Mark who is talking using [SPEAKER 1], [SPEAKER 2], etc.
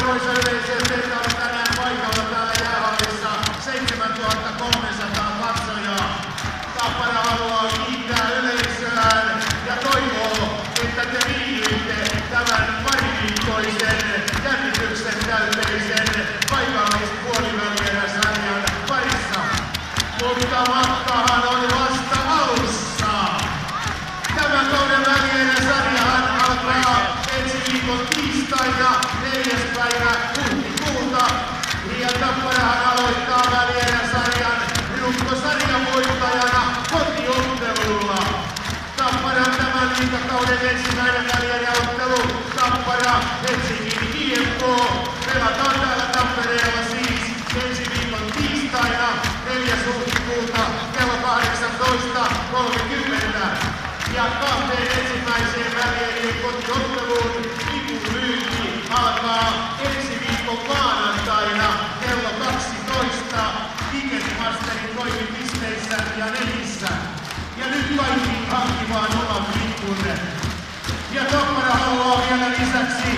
[SPEAKER 1] arvoisa yleisö, teitä oli tänään paikalla täällä jäähallissa 7300 katsojaa. Tappara haluaa kiittää yleisöään ja toivoo, että te viihdyitte tämän pariviikkoisen jännityksen täyteisen paikallispuolivälieräsarjan parissa. Mutta matkahan on vasta alussa. Tämän kauden välieräsarjahan alkaa ensi viikon tiistaina 4. päivä huhtikuuta. Ja Tapparahan aloittaa välieräsarjan runkosarjan voittajana kotiottelulla. Tapparan tämän liigakauden ensimmäinen välieräottelu Tappara Helsingin IFK pelataan täällä Tampereella siis ensi viikon tiistaina 4. huhtikuuta kello 18.30. Ja kahteen ensimmäiseen välierien kotiotteluun lipun myynti alkaa ensi viikon maanantaina kello 12 Ticketmasterin toimipisteissä ja netissä. Ja nyt kaikki hankkimaan oman lippunne. Ja Tappara haluaa vielä lisäksi